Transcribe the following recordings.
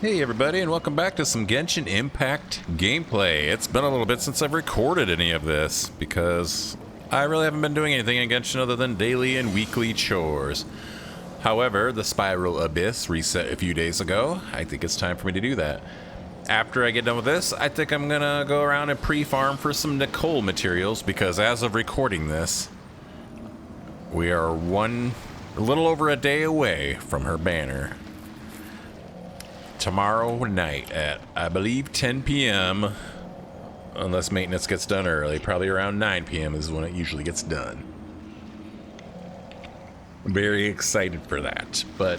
Hey everybody, and welcome back to some Genshin Impact gameplay. It's been a little bit since I've recorded any of this, because I really haven't been doing anything in Genshin other than daily and weekly chores. However, the Spiral Abyss reset a few days ago. I think it's time for me to do that. After I get done with this, I think I'm gonna go around and pre-farm for some Nicole materials, because as of recording this, we are a little over a day away from her banner. Tomorrow night at, I believe, 10 p.m. Unless maintenance gets done early. Probably around 9 p.m. is when it usually gets done. I'm very excited for that. But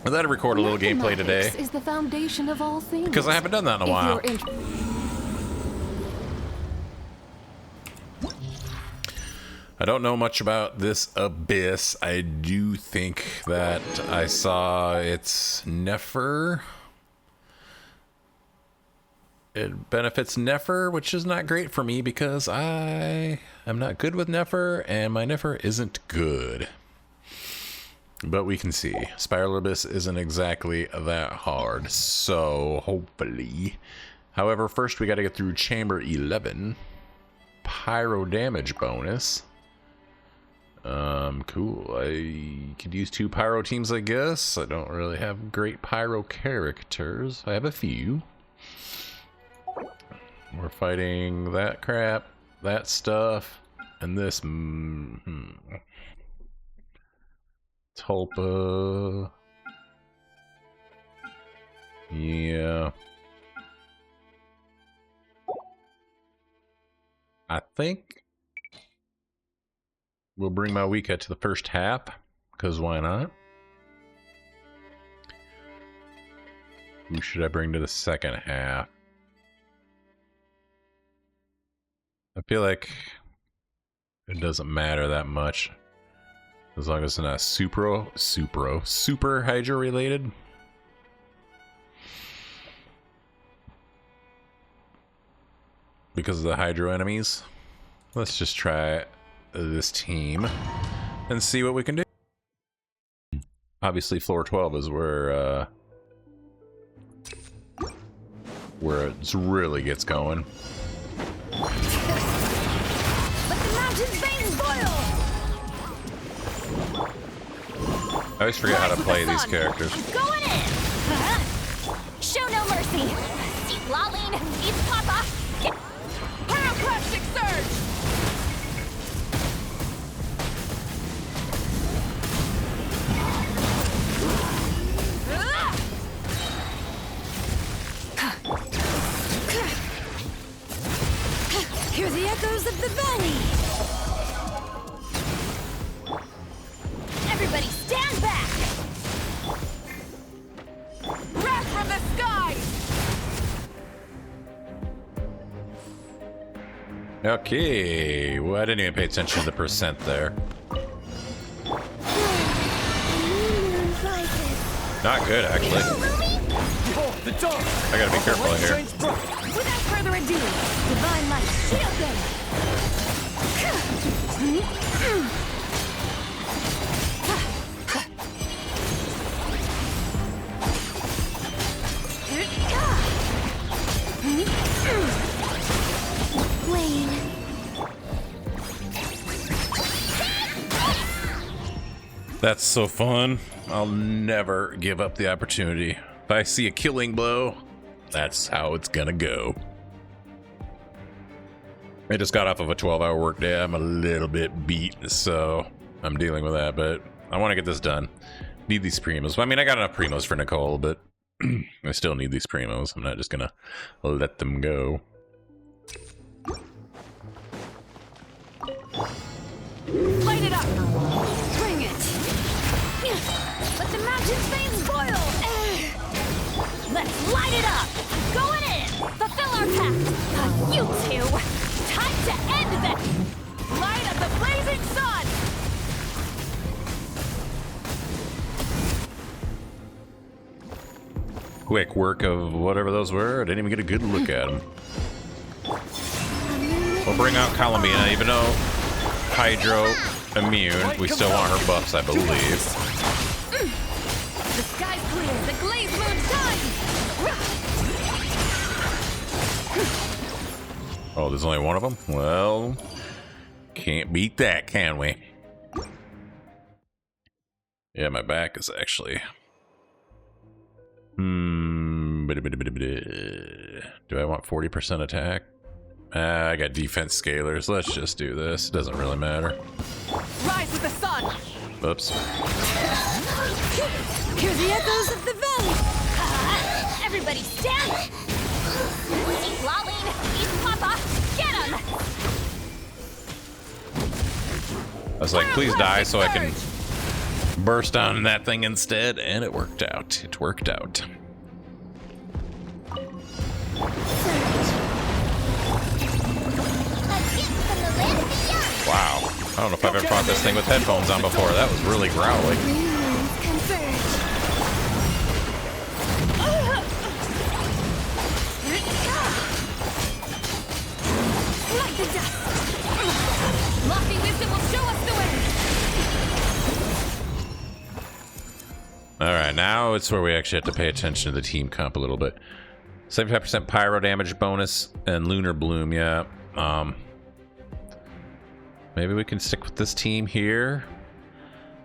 I thought I'd record a little gameplay today. Is the foundation of all things. Because I haven't done that in a while. I don't know much about this Abyss. I do think that I saw its Nefer. It benefits Nefer, which is not great for me because I am not good with Nefer, and my Nefer isn't good. But we can see. Spiral Abyss isn't exactly that hard, so hopefully. However, first we got to get through Chamber 11. Pyro damage bonus. Cool. I could use 2 pyro teams, I guess. I don't really have great pyro characters. I have a few. We're fighting that crap, that stuff, and this. Tulpa. Yeah. I think we'll bring my Wika to the first half, because why not? Who should I bring to the second half? I feel like it doesn't matter that much, as long as it's not super Hydro related. Because of the Hydro enemies. Let's just try this team and see what we can do. Obviously floor 12 is where it really gets going. Let the mountain's veins boil. I always forget how to play these characters. Going in. Show no mercy. Deep Laline, deep Papa. Pyroclastic surge. Hear the echoes of the valley. Everybody stand back. Wrath from the skies. Okay, well, I didn't even pay attention to the percent there. Not good, actually. I gotta be careful here. Without further ado, divine light, shield them. Wayne. That's so fun. I'll never give up the opportunity. If I see a killing blow, that's how it's gonna go. I just got off of a 12-hour workday. I'm a little bit beat, so I'm dealing with that, but I want to get this done. Need these primos. I mean, I got enough primos for Nicole, but I still need these primos. I'm not just gonna let them go. Light it up! Bring it! Let the mountain's veins boil! Let's light it up! Going in! Fulfill our pact! You two! Time to end this! Light of the blazing sun! Quick work of whatever those were. I didn't even get a good look at them. We'll bring out Columbina, even though Hydro immune. We still want her buffs, I believe. The sky's clear. The Blaze moon time! Oh, there's only one of them? Well, can't beat that, can we? Yeah, my back is actually... Do I want 40% attack? I got defense scalers. Let's just do this. It doesn't really matter. Rise with the sun! Oops. Hear the echoes of the valley! Everybody stand! Eat Lolling! Eat Papa! Get him! I was like, please die so I can burst on that thing instead, and it worked out. It worked out. Wow. I don't know if I've ever fought this thing with headphones on before. That was really growly. Like the dust! Lofty wisdom will show us the way! Alright, now it's where we actually have to pay attention to the team comp a little bit. 75% pyro damage bonus and lunar bloom, yeah. Maybe we can stick with this team here.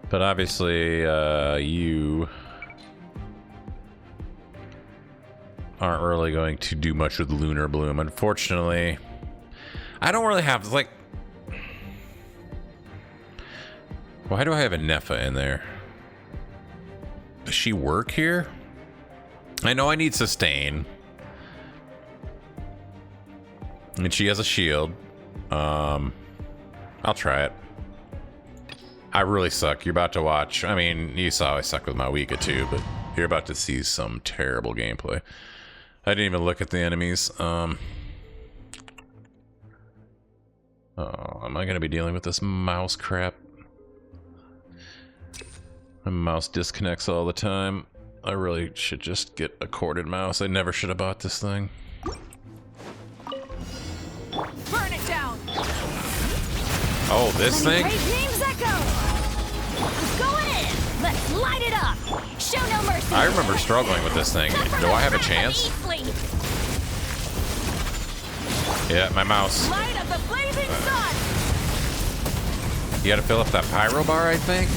But obviously, you aren't really going to do much with lunar bloom. Unfortunately, I don't really have, like... Why do I have a Nefa in there? Does she work here? I know I need sustain. And she has a shield. I'll try it. I really suck. You're about to watch. I mean, you saw I suck with my Wika too, but you're about to see some terrible gameplay. I didn't even look at the enemies. Oh, am I going to be dealing with this mouse crap? My mouse disconnects all the time. I really should just get a corded mouse. I never should have bought this thing. Burn it down! Oh, this thing? Names echo! I'm going in! Let's light it up! Show no mercy! I remember struggling with this thing. Do I have a chance? Yeah, my mouse. Light of the blazing sun! You gotta fill up that pyro bar, I think?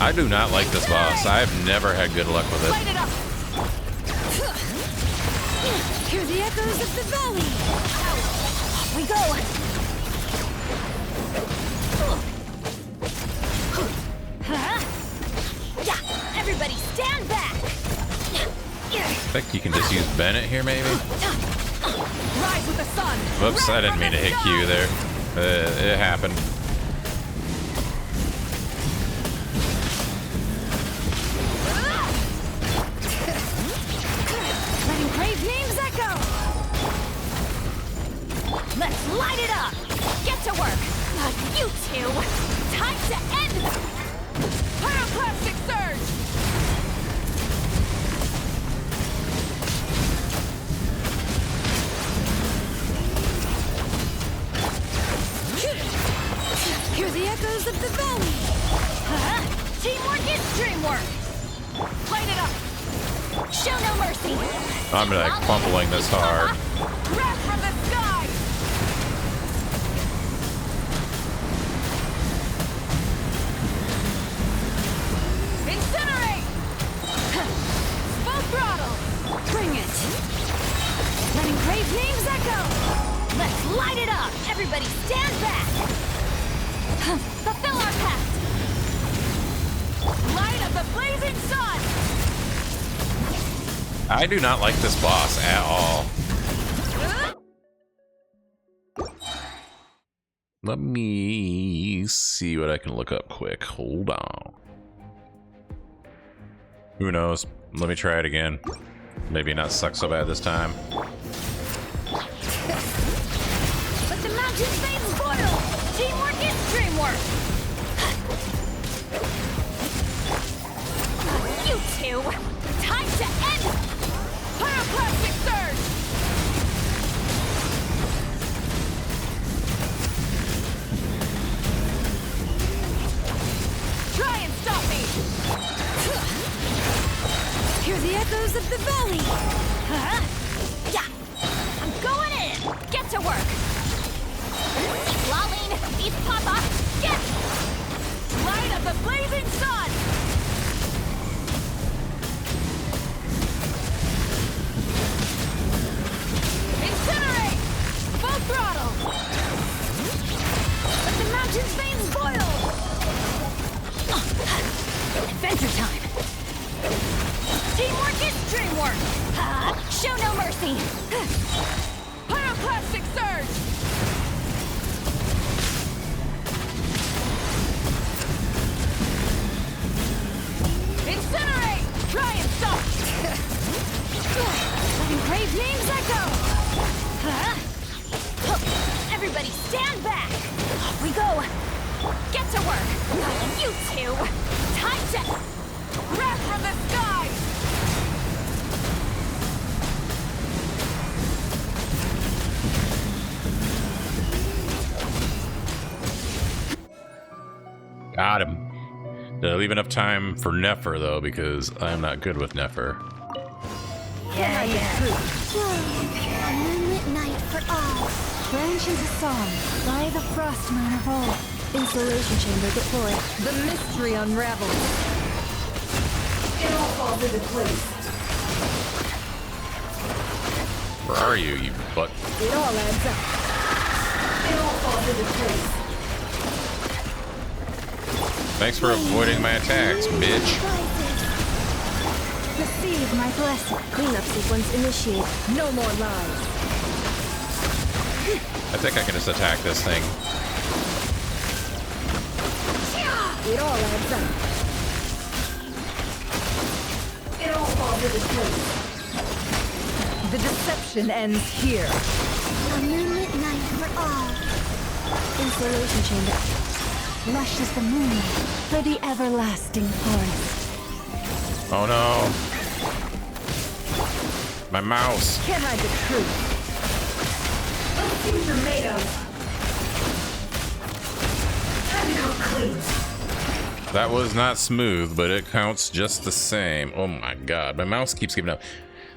I do not like this boss. I've never had good luck with Light it. it up! Hear the echoes of the valley! Off we go! Yeah! Everybody stand back! I think you can just use Bennett here, maybe? Rise with the sun! Whoops, I didn't mean to hit Q there. It happened. Letting grave names echo! Let's light it up! Get to work! You two! Time to end this! Pyroclastic surge! Hear the echoes of the valley! Teamwork is dreamwork! Light it up! Show no mercy! I'm like fumbling this hard. Wrath from the sky! Incinerate! Full throttle! Bring it! Letting grave names echo! Let's light it up! Everybody stand back! Fulfill our pact! Light of the blazing sun! I do not like this boss at all. Let me see what I can look up quick. Hold on. Who knows? Let me try it again. Maybe not suck so bad this time. Let the mountains fade spoil! Teamwork is dreamwork! You two! Time to end! Pyroclastic surge! Try and stop me! Hear the echoes of the valley! Huh? Yeah! I'm going in! Get to work! Lolling! Eat Papa! Get! Light of the blazing sun! Incinerate! Full throttle! Let the mountain's veins boil! Adventure time! Teamwork is dreamwork! Show no mercy! Pyroclastic surge! Incinerate! Try and stop! Letting brave names echo! Everybody stand back! Off we go! Get to work! You two! Time to... Wrath from the sky! Got him. Did I leave enough time for Nefer, though, because I am not good with Nefer. Yeah. A moonlit night for all. Branch into song, by the frost moon of all. Insulation chamber deployed. The mystery unravels. It all falls into place. Where are you, you butt? It all adds up. It all falls into place. Thanks for avoiding my attacks, bitch. Receive my blessing. Cleanup sequence initiated. No more lies. I think I can just attack this thing. It all adds up. It all falls into place. The deception ends here. A moonlit night for all. Insulation chamber. Lush as the moon for the everlasting forest. Oh no. My mouse. Can't hide the truth. Let's see tomatoes. Time to go clean. That was not smooth, but it counts just the same. Oh my god, my mouse keeps giving up.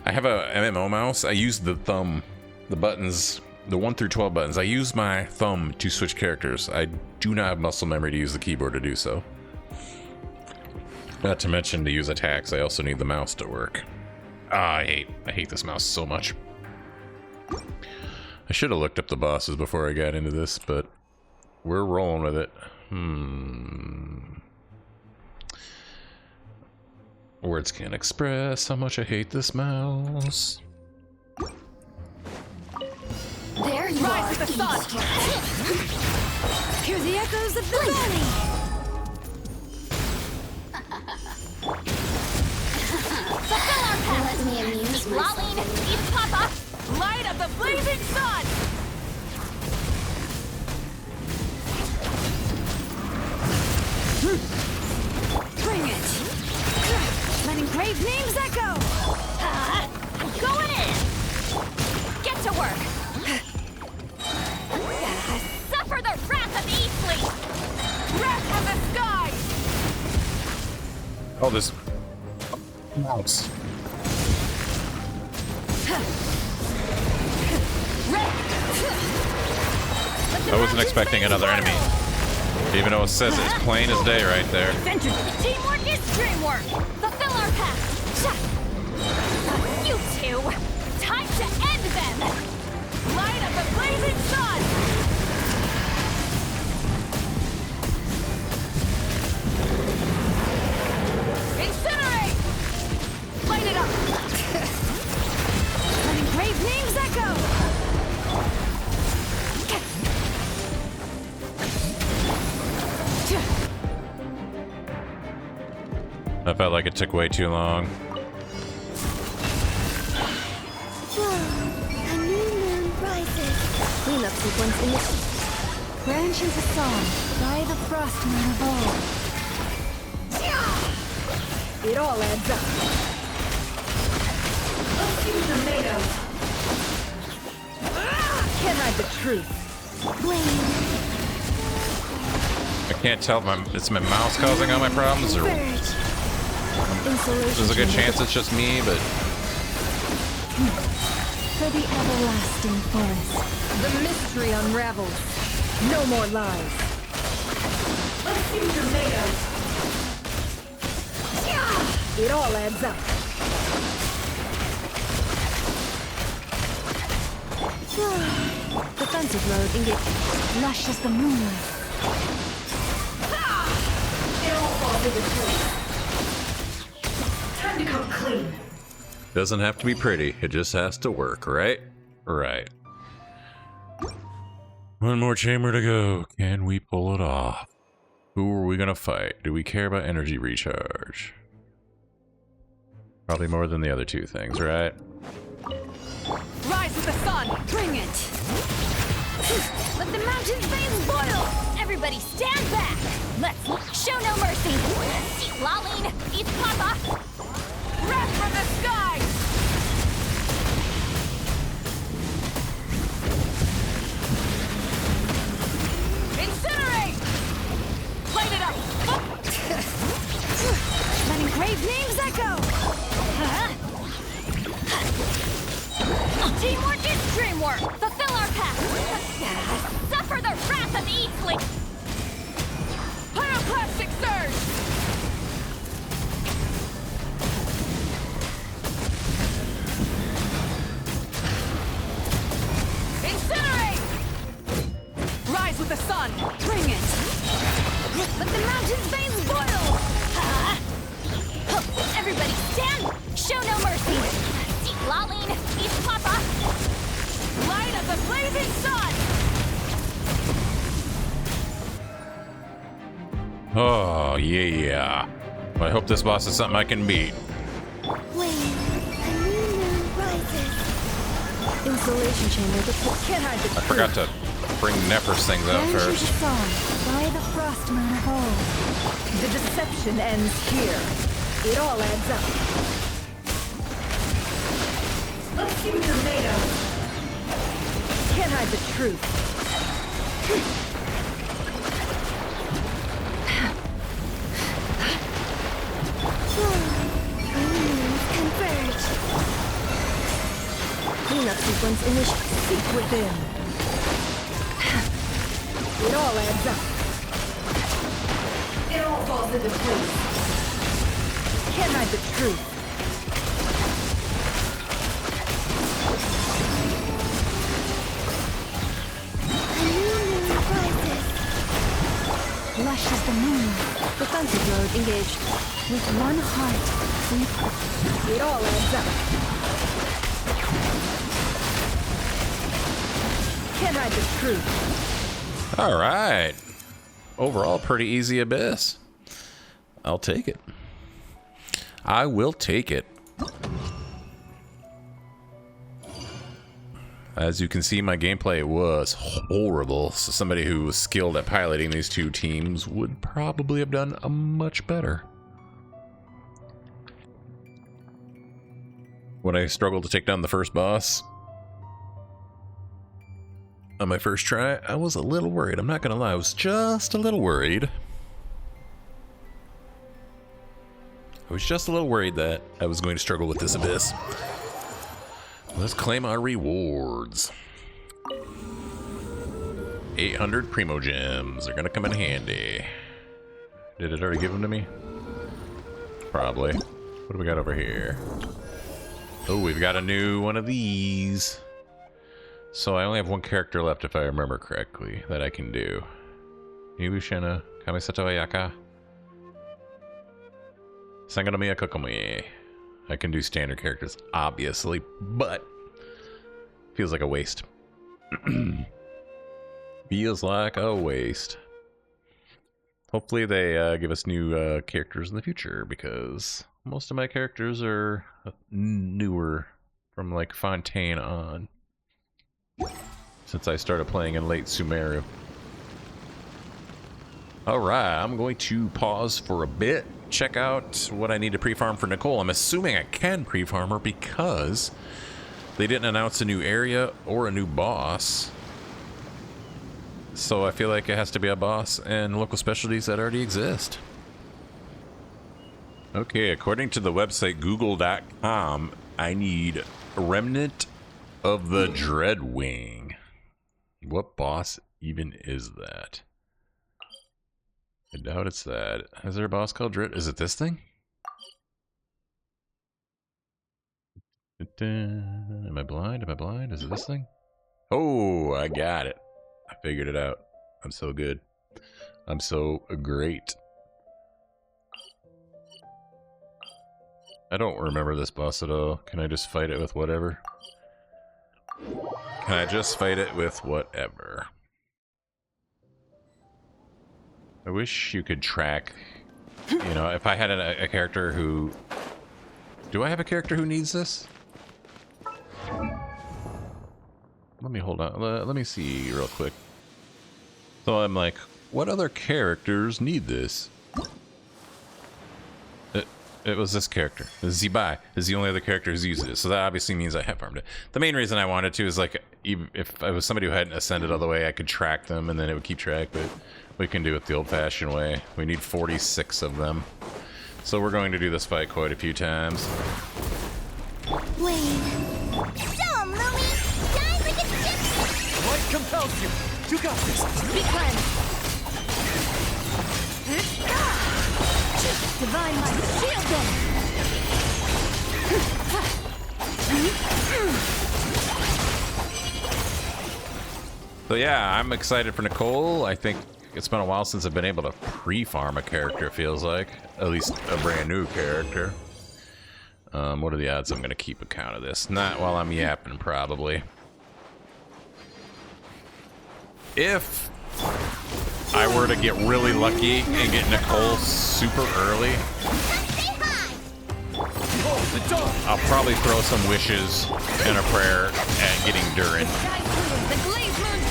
I have a MMO mouse. I use the thumb, the buttons, the 1 through 12 buttons. I use my thumb to switch characters. I do not have muscle memory to use the keyboard to do so. Not to mention to use attacks, I also need the mouse to work. Ah, I hate this mouse so much. I should have looked up the bosses before I got into this, but we're rolling with it. Words can't express how much I hate this mouse. There you Rise are, the sun. Hear the echoes of the valley. Fulfill our path. Let me amuse myself. Lolling, eat Papa. Light of the blazing sun. Bring it. Letting brave names echo. I'm going in. Get to work. Suffer the wrath of Eastleigh! Wrath of the sky! Oh, this mouse. I wasn't expecting another enemy. Even though it says it's plain as day right there. Adventure! Teamwork is dreamwork! Fulfill our path! You two! Time to end them! Light of the blazing sun! Incinerate! Light it up! Letting brave names echo! I felt like it took way too long. A new moon rises. Cleanup sequence initiated. Branch into song by the frost moon of all. It all adds up. Let's see tomatoes. Can't hide the truth. Blame. I can't tell if it's my mouse causing all my problems or Insulation There's a good chamber. chance it's just me, but For the everlasting forest. The mystery unravels. No more lies. Let's see what you're made of. It all adds up. Defensive mode engaged. Lush as the moonlight. It all falls into place. Time to come clean. doesn't have to be pretty. It just has to work, right? Right. One more chamber to go. Can we pull it off? Who are we gonna fight? Do we care about energy recharge? Probably more than the other two things, right? Rise with the sun! Bring it! Let the mountain's veins boil! Everybody stand back! Let's show no mercy! Laline, eat Papa! Wrath from the skies! Incinerate! Light it up! Let engraved names echo! Teamwork is dreamwork! Fulfill our path! Suffer the wrath of Eatsley! Pyroclastic surge! Incinerate! Rise with the sun! Bring it! Let the mountain's veins boil! Everybody stand! Show no mercy! Laline, eat Papa! Light of the blazing sun! Oh, yeah. I hope this boss is something I can beat. When a new moon rises. Insulation chamber deployed. Can't hide the I forgot to bring Nephros things out Answer first. the song by the frost moon of old. The deception ends here. It all adds up. Let's see what you're made of. Can't hide the truth. Moons converge. Cleanup sequence initial. Seek within. It all adds up. It all falls into place. Can't hide the truth. A new moon rises. Lush as the moon. Defensive mode engaged. With one heart, we It all adds up. Can't hide the truth. All right. Overall, pretty easy abyss. I'll take it. I will take it. As you can see, my gameplay was horrible. So somebody who was skilled at piloting these two teams would probably have done a much better. When I struggled to take down the first boss on my first try, I was a little worried. I'm not gonna lie, I was just a little worried. I was just a little worried that I was going to struggle with this abyss. Let's claim our rewards. 800 Primo Gems are gonna come in handy. Did it already give them to me? Probably. What do we got over here? Oh, we've got a new one of these. So I only have one character left, if I remember correctly, that I can do. Ibushina, Kamisato Ayaka. Sangonomiya Kokomi. I can do standard characters, obviously, but feels like a waste. Feels like a waste. Hopefully they give us new characters in the future, because most of my characters are newer from like Fontaine on, since I started playing in late Sumeru. Alright, I'm going to pause for a bit, check out what I need to pre-farm for Nicole. I'm assuming I can pre-farm her because they didn't announce a new area or a new boss. So I feel like it has to be a boss and local specialties that already exist. Okay, according to the website google.com, I need a remnant of the Dreadwing. What boss even is that? I doubt it's that. Is there a boss called Dread? Is it this thing? Am I blind? Am I blind? Is it this thing? Oh, I got it. I figured it out. I'm so good. I'm so great. I don't remember this boss at all. Can I just fight it with whatever? Can I just fight it with whatever? I wish you could track, you know, if I had a character who... Do I have a character who needs this? Let me hold on. Let me see real quick. So I'm like, what other characters need this? It was this character. Zibai is the only other character who's used it. So that obviously means I have farmed it. The main reason I wanted to is like, even if I was somebody who hadn't ascended all the way, I could track them and then it would keep track, but we can do it the old-fashioned way. We need 46 of them. So we're going to do this fight quite a few times. Wait. Show 'em, Louie! Die like a gypsy! Light compels you! You got this! Be cleansed! Divine Light, shield them! So yeah, I'm excited for Nicole. I think it's been a while since I've been able to pre-farm a character, it feels like. At least a brand new character. What are the odds I'm going to keep account of this? Not while I'm yapping, probably. If I were to get really lucky and get Nicole super early, I'll probably throw some wishes and a prayer at getting Durin.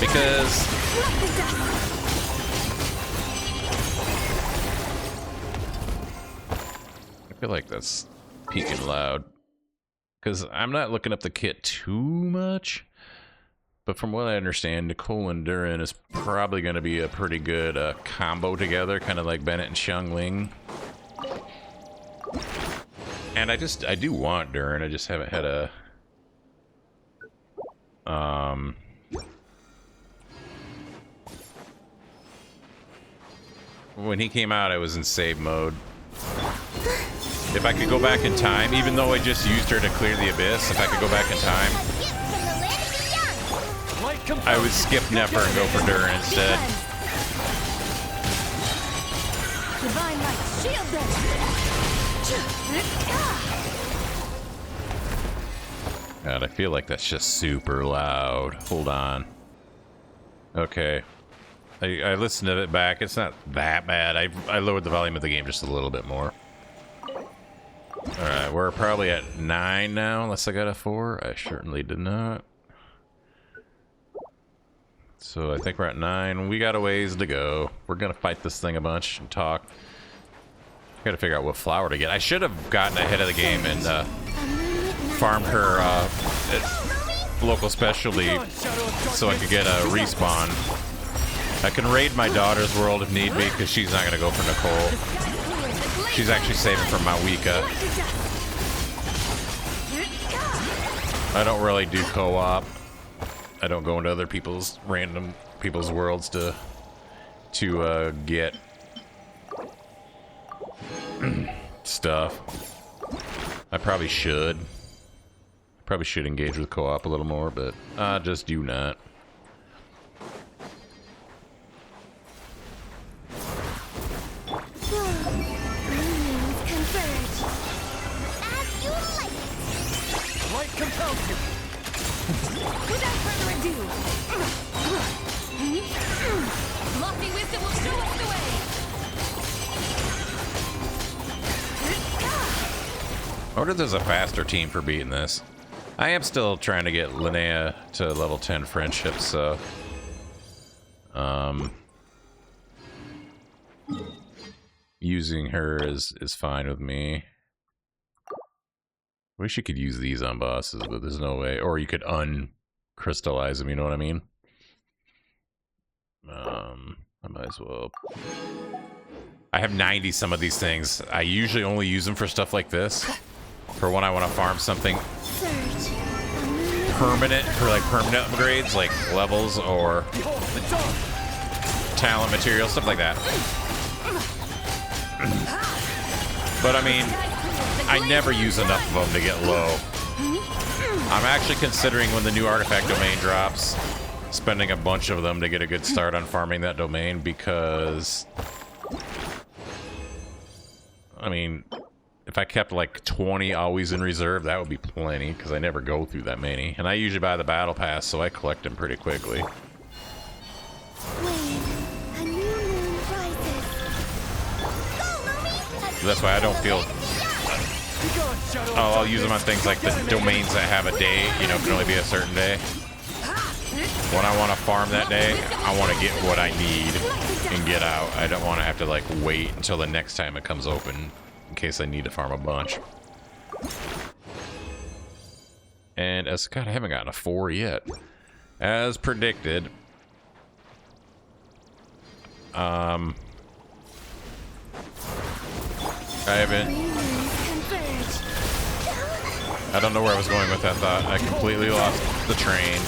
Because I feel like that's peaking loud. Because I'm not looking up the kit too much. But from what I understand, Nicole and Durin is probably going to be a pretty good combo together, kind of like Bennett and Xiangling. And I do want Durin, I just haven't had a... When he came out, I was in save mode. If I could go back in time, even though I just used her to clear the abyss, if I could go back in time, I would skip Nefer and go for Durin instead. Divine Light, shield them! God, I feel like that's just super loud. Hold on. Okay. I listened to it back. It's not that bad. I lowered the volume of the game just a little bit more. Alright, we're probably at 9 now, unless I got a 4. I certainly did not. So I think we're at 9. We got a ways to go. We're gonna fight this thing a bunch and talk. Gotta figure out what flower to get. I should have gotten ahead of the game and farmed her local specialty so I could get a respawn. I can raid my daughter's world if need be, because she's not gonna go for Nicole. She's actually saving for Mawika. I don't really do co-op. I don't go into other random people's worlds to get stuff. I probably should. Probably should engage with co-op a little more, but I just do not. Light compels you! Without further ado, lofty wisdom will show us the way. I wonder if there's a faster team for beating this. I am still trying to get Linnea to level 10 friendship, so... using her is fine with me. Wish you could use these on bosses, but there's no way. Or you could uncrystallize them, you know what I mean? I might as well I have 90 some of these things. I usually only use them for stuff like this. For when I want to farm something permanent, for like permanent upgrades, like levels or talent material, stuff like that. But I mean, I never use enough of them to get low. I'm actually considering when the new artifact domain drops, spending a bunch of them to get a good start on farming that domain, because I mean, if I kept like 20 always in reserve, that would be plenty, because I never go through that many. And I usually buy the battle pass, so I collect them pretty quickly. That's why I don't feel... Oh, I'll use them on things like the domains that have a day, you know, can only be a certain day. When I want to farm that day, I want to get what I need and get out. I don't want to have to like wait until the next time it comes open in case I need to farm a bunch. And as God, I haven't gotten a 4 yet. As predicted, I don't know where I was going with that thought. I completely lost the train.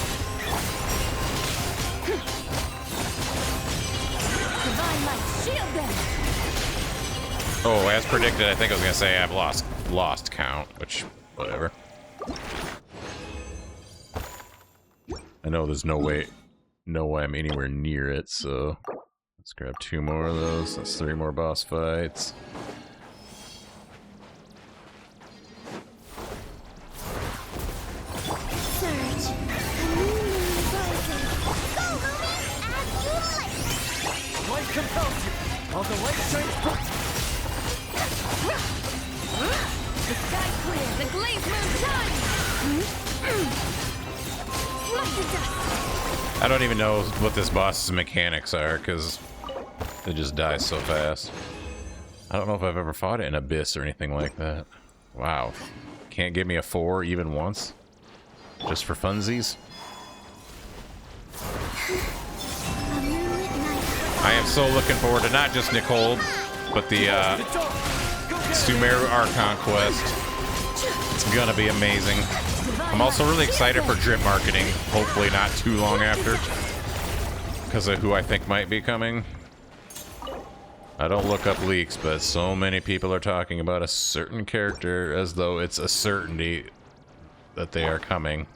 Oh, as predicted, I think I was gonna say I've lost count, which, whatever. I know there's no way I'm anywhere near it, so let's grab 2 more of those. That's 3 more boss fights. Compels you. While the light shines bright. The sky clear, the glaze moon shines. I don't even know what this boss's mechanics are, because it just dies so fast. I don't know if I've ever fought it in Abyss or anything like that. Wow. Can't give me a 4 even once? Just for funsies? I am so looking forward to not just Nicole, but the Sumeru Archon quest. It's gonna be amazing. I'm also really excited for drip marketing, hopefully not too long after, because of who I think might be coming. I don't look up leaks, but so many people are talking about a certain character as though it's a certainty that they are coming,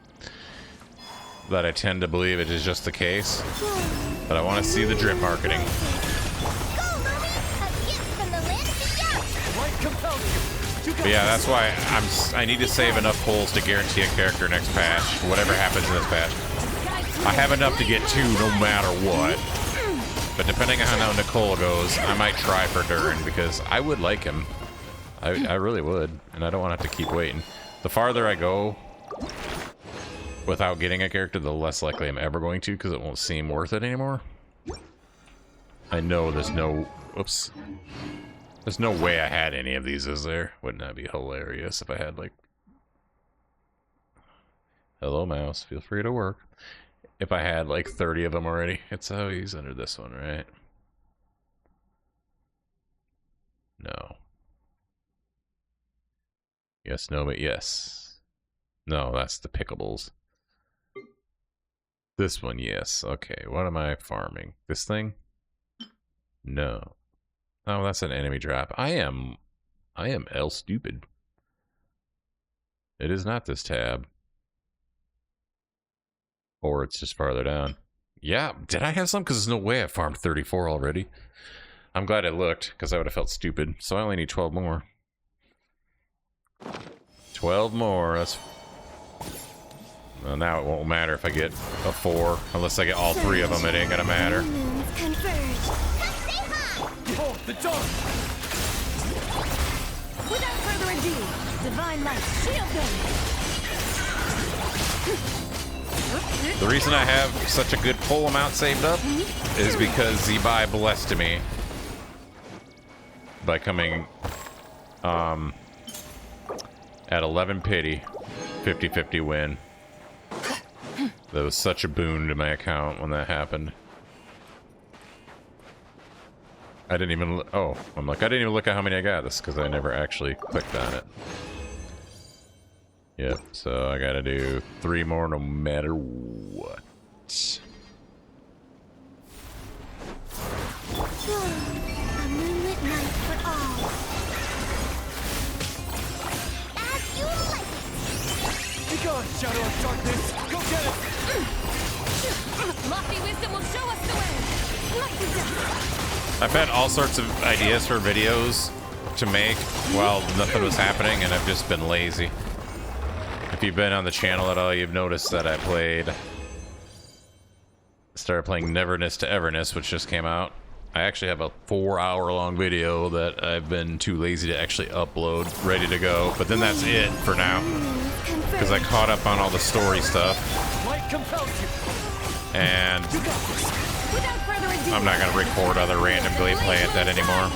that I tend to believe it is just the case. But I want to see the drip marketing. But yeah, that's why I need to save enough pulls to guarantee a character next patch, whatever happens in this patch. I have enough to get 2 no matter what. But depending on how Nicole goes, I might try for Durin, because I would like him. I really would, and I don't want to have to keep waiting. The farther I go without getting a character, the less likely I'm ever going to, because it won't seem worth it anymore. I know there's no... Oops. There's no way I had any of these, is there? Wouldn't that be hilarious if I had, like... Hello, mouse. Feel free to work. If I had, like, 30 of them already. It's how he's under this one, right? No. Yes, no, but yes. No, that's the pickables. This one, yes. Okay, what am I farming? This thing? No. Oh, that's an enemy drop. I am L stupid. It is not this tab. Or it's just farther down. Yeah, did I have some? Because there's no way I farmed 34 already. I'm glad I looked, because I would have felt stupid. So I only need 12 more. 12 more, that's... Well, now it won't matter if I get a 4. Unless I get all 3 of them, it ain't gonna matter. Behold the dawn! Without further ado, divine light, shield them! The reason I have such a good pull amount saved up is because Zebai blessed me by coming at 11 pity, 50-50 win. That was such a boon to my account when that happened. I didn't even... Oh, I'm like, I didn't even look at how many I got. This because I never actually clicked on it. Yep, so I gotta do 3 more no matter what. A moonlit night for all. As you like it. Be gone, Shadow of Darkness! Go get it! Lofty wisdom will show us the way. Light the dust. I've had all sorts of ideas for videos to make while nothing was happening, and I've just been lazy. If you've been on the channel at all, you've noticed that I started playing Neverness to Everness, which just came out. I actually have a 4-hour-long video that I've been too lazy to actually upload, ready to go. But then that's it for now, because I caught up on all the story stuff. Light compels you! And Without further ado, I'm not going to record other random gameplay at that anymore.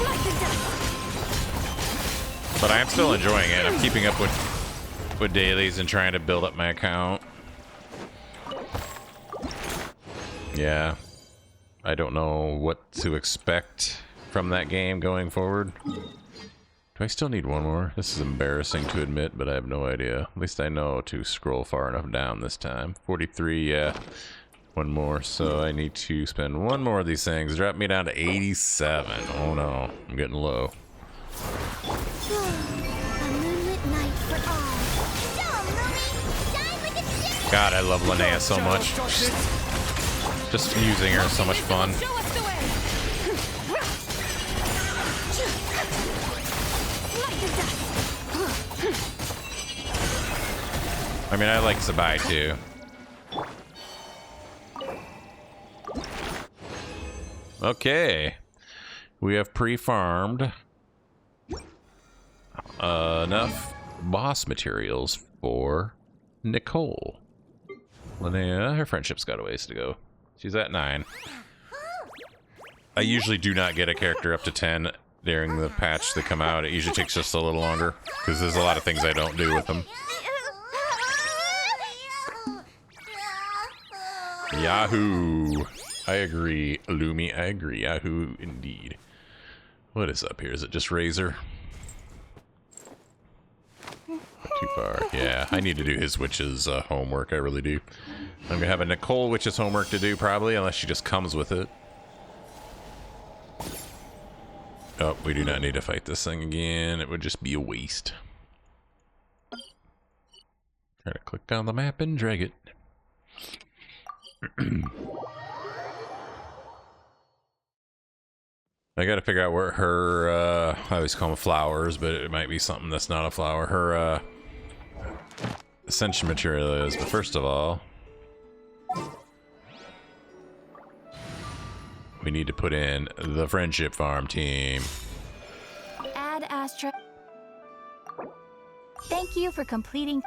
light the dust. But I am still enjoying it. I'm keeping up with dailies and trying to build up my account. Yeah. I don't know what to expect from that game going forward. Do I still need one more? This is embarrassing to admit, but I have no idea. At least I know to scroll far enough down this time. 43, yeah. One more, so I need to spend one more of these things. Drop me down to 87. Oh no, I'm getting low. A moonlit night for all. Go, Mooney! Shine like a ship! God, I love Linnea so Shadow much. of Darkness! Just using her is so much fun. Show us the way. Light the dust. I mean, I like Zabai too. Okay. We have pre-farmed enough boss materials for Nicole. Linnea, her friendship's got a ways to go. She's at 9. I usually do not get a character up to 10 during the patch that come out. It usually takes just a little longer, because there's a lot of things I don't do with them. Yahoo! I agree, Lumi, I agree. Yahoo, indeed. What is up here? Is it just Razor? Not too far. Yeah, I need to do his witch's homework. I really do. I'm gonna have a Nicole witch's homework to do, probably, unless she just comes with it. Oh, we do not need to fight this thing again. It would just be a waste. Try to click on the map and drag it. I gotta figure out where her, I always call them flowers, but it might be something that's not a flower. Her, ascension material is, but first of all, we need to put in the friendship farm team. Add Astra. Thank you for completing.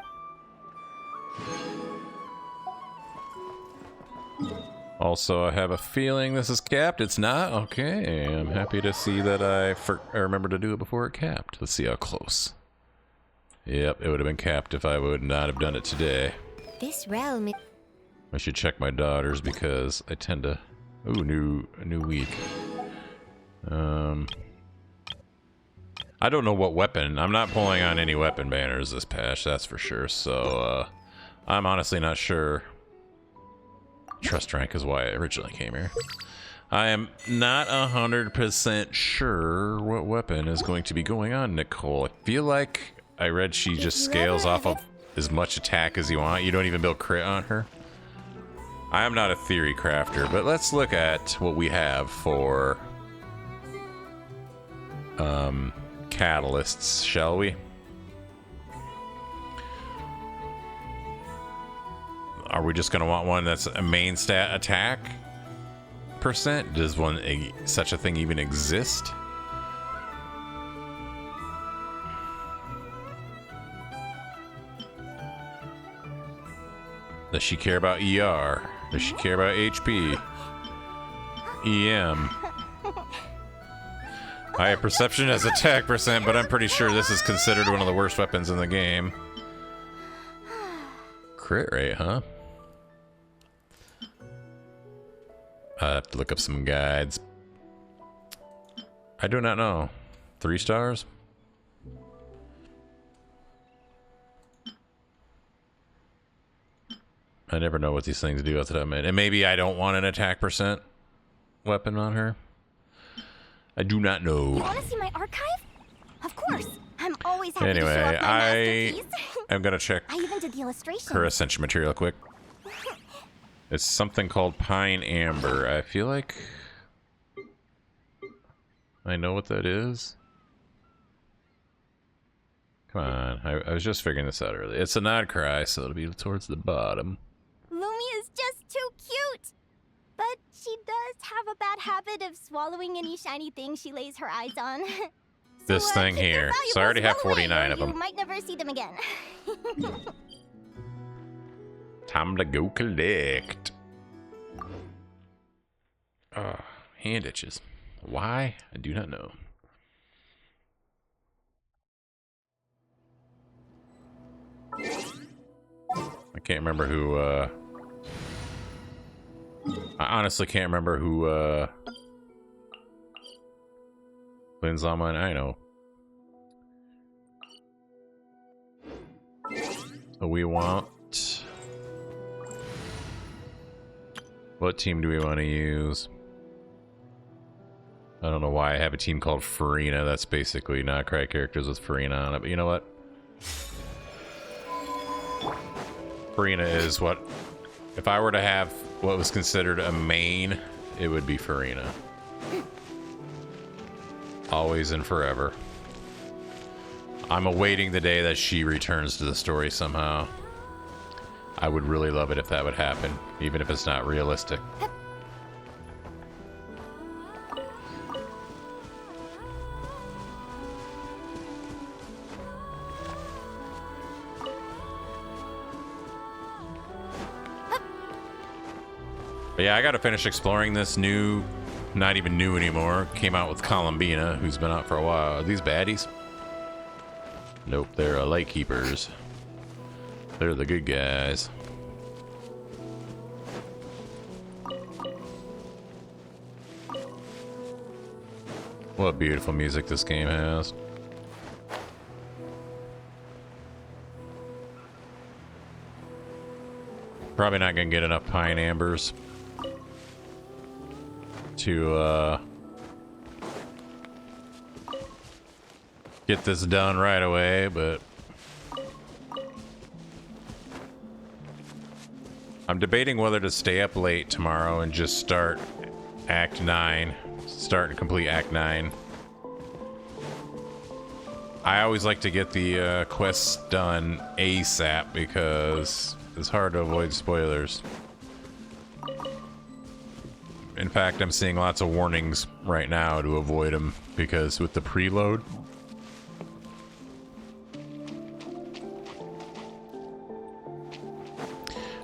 Also, I have a feeling this is capped. It's not? Okay, I'm happy to see that I remember to do it before it capped. Let's see how close. Yep, it would have been capped if I would not have done it today. This realm. I should check my daughters because I tend to... Ooh, new week. I don't know what weapon. I'm not pulling on any weapon banners this patch, that's for sure. So, I'm honestly not sure. Trust rank is why I originally came here. I am not 100% sure what weapon is going to be going on Nicole. I feel like I read she just scales off of as much attack as you want. You don't even build crit on her. I am not a theory crafter, but let's look at what we have for catalysts, shall we? Are we just going to want one that's a main stat attack percent? Does such a thing even exist? Does she care about ER? Does she care about HP? EM? I have perception as attack percent, but I'm pretty sure this is considered one of the worst weapons in the game. Crit rate, huh? I have to look up some guides. I do not know. 3 stars? I never know what these things do after that minute. And maybe I don't want an attack percent weapon on her. I do not know. You want to see my archive? Of course. I'm always happy to show Anyway, off my masterpiece. I'm gonna check I even did the illustration. her ascension material quick. It's something called Pine Amber. I feel like I know what that is. Come on, I was just figuring this out earlier. It's a nod cry, so it'll be towards the bottom. Lumi is just too cute. But she does have a bad habit of swallowing any shiny thing she lays her eyes on. This thing keep your here. So I already have valuables well 49 away, of or them. You might never see them again. Time to go collect. Hand itches. Why? I do not know. I can't remember who, I honestly can't remember who, wins on mine. I know. So we want... What team do we want to use? I don't know why I have a team called Farina. That's basically not correct characters with Farina on it, but you know what? Farina is what... If I were to have what was considered a main, it would be Farina. Always and forever. I'm awaiting the day that she returns to the story somehow. I would really love it if that would happen, even if it's not realistic. But yeah, I gotta finish exploring this new, not even new anymore, came out with Columbina, who's been out for a while. Are these baddies? Nope, they're lightkeepers. They're the good guys. What beautiful music this game has. Probably not gonna get enough pine ambers to get this done right away, but I'm debating whether to stay up late tomorrow and just start Act 9. Start and complete Act 9. I always like to get the quests done ASAP because it's hard to avoid spoilers. In fact, I'm seeing lots of warnings right now to avoid them because with the preload,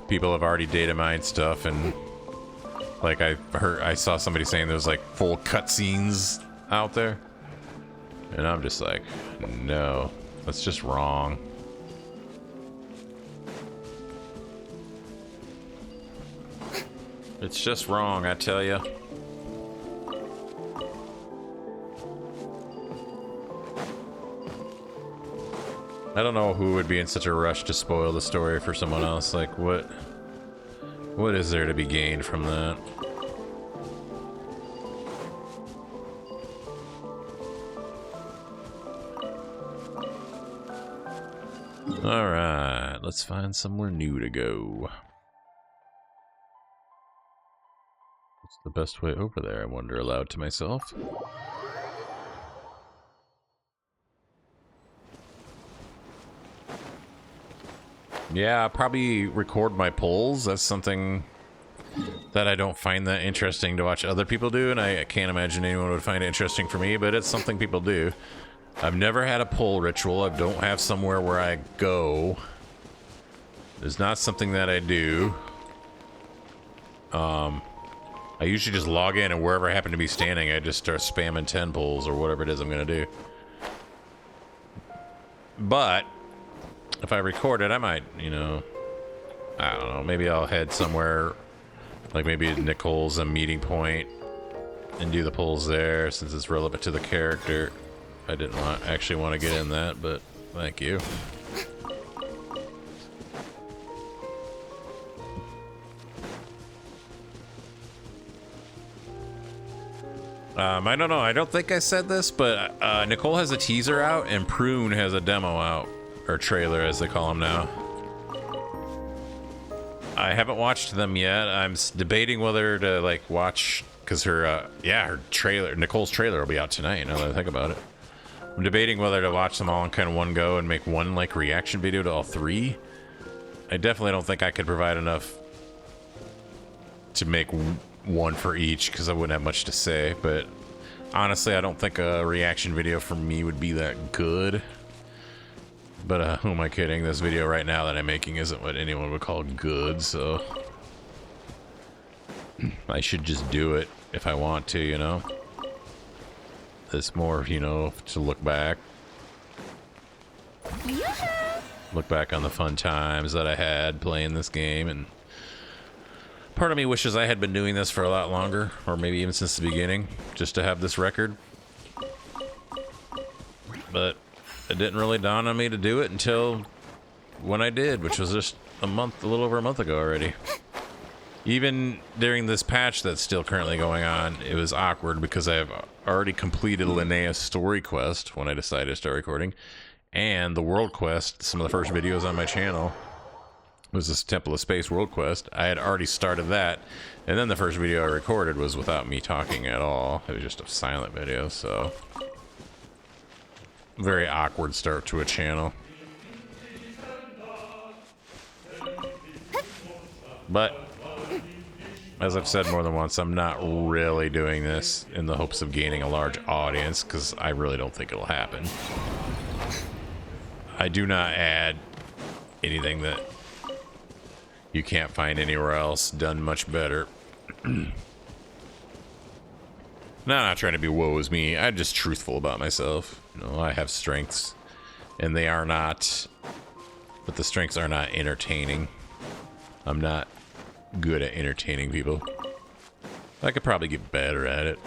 people have already data mined stuff, and like I saw somebody saying there's like full cutscenes out there, and I'm just like, no, that's just wrong. It's just wrong, I tell you. I don't know who would be in such a rush to spoil the story for someone else. Like, what is there to be gained from that? Alright, let's find somewhere new to go. What's the best way over there, I wonder aloud to myself. Yeah, I'll probably record my polls. That's something that I don't find that interesting to watch other people do, and I can't imagine anyone would find it interesting for me, but it's something people do. I've never had a poll ritual. I don't have somewhere where I go. It's not something that I do. I usually just log in, and wherever I happen to be standing, I just start spamming 10 polls or whatever it is I'm going to do. But if I record it, I might, you know, I don't know, maybe I'll head somewhere Like maybe Nicole's a meeting point and do the pulls there since it's relevant to the character. I didn't actually want to get in that, but thank you. I don't know. I don't think I said this, but Nicole has a teaser out and Prune has a demo out, or trailer as they call them now. I haven't watched them yet. I'm debating whether to like watch because her trailer, Nicole's trailer, will be out tonight. Now that I think about it, I'm debating whether to watch them all in kind of one go and make one like reaction video to all three. I definitely don't think I could provide enough to make one for each because I wouldn't have much to say. But honestly, I don't think a reaction video for me would be that good. But who am I kidding? This video right now that I'm making isn't what anyone would call good, so I should just do it if I want to, you know? It's more, you know, to look back. Look back on the fun times that I had playing this game, and part of me wishes I had been doing this for a lot longer, or maybe even since the beginning, just to have this record. But it didn't really dawn on me to do it until when I did, which was just a little over a month ago already. Even during this patch that's still currently going on, it was awkward because I have already completed Linnea's story quest when I decided to start recording, and the world quest. Some of the first videos on my channel was this Temple of Space world quest. I had already started that, and then the first video I recorded was without me talking at all. It was just a silent video, so very awkward start to a channel. But as I've said more than once, I'm not really doing this in the hopes of gaining a large audience, because I really don't think it'll happen. I do not add anything that you can't find anywhere else done much better. No, I'm not trying to be woe is me. I'm just truthful about myself. You know, I have strengths, and they are not, but the strengths are not entertaining. I'm not good at entertaining people. I could probably get better at it,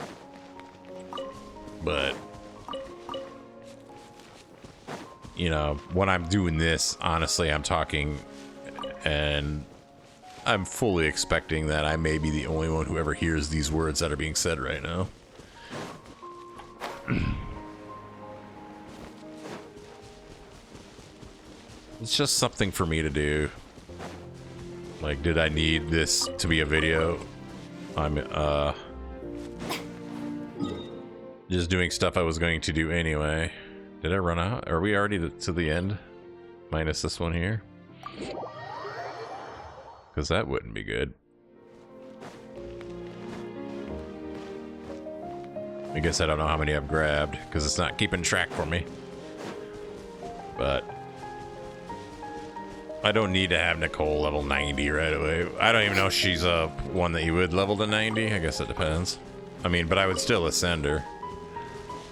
but you know, when I'm doing this, honestly, I'm talking, and I'm fully expecting that I may be the only one who ever hears these words that are being said right now. It's just something for me to do. Like, did I need this to be a video? I'm just doing stuff I was going to do anyway. Did I run out? Are we already to the end? Minus this one here? Because that wouldn't be good. I guess I don't know how many I've grabbed because it's not keeping track for me. But I don't need to have Nicole level 90 right away. I don't even know if she's one that you would level to 90. I guess it depends. I mean, but I would still ascend her.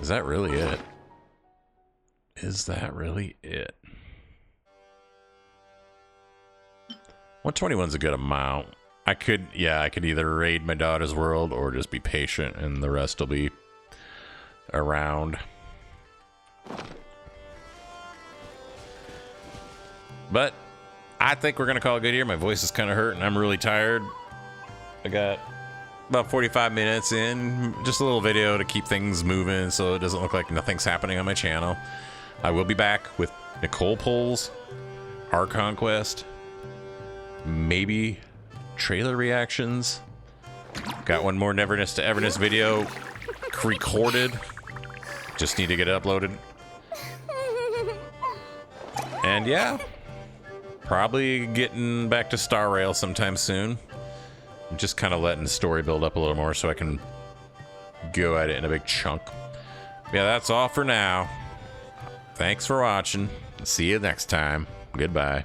Is that really it? Is that really it? 121's a good amount. I could either raid my daughter's world or just be patient and the rest will be around. But I think we're gonna call it good here. My voice is kind of hurt and I'm really tired. I got about 45 minutes in, just a little video to keep things moving so it doesn't look like nothing's happening on my channel. I will be back with Nicole pulls, our conquest, maybe trailer reactions. Got one more Neverness to Everness video recorded. Just need to get it uploaded. And yeah, probably getting back to Star Rail sometime soon. Just kind of letting the story build up a little more so I can go at it in a big chunk. Yeah, that's all for now. Thanks for watching. See you next time. Goodbye.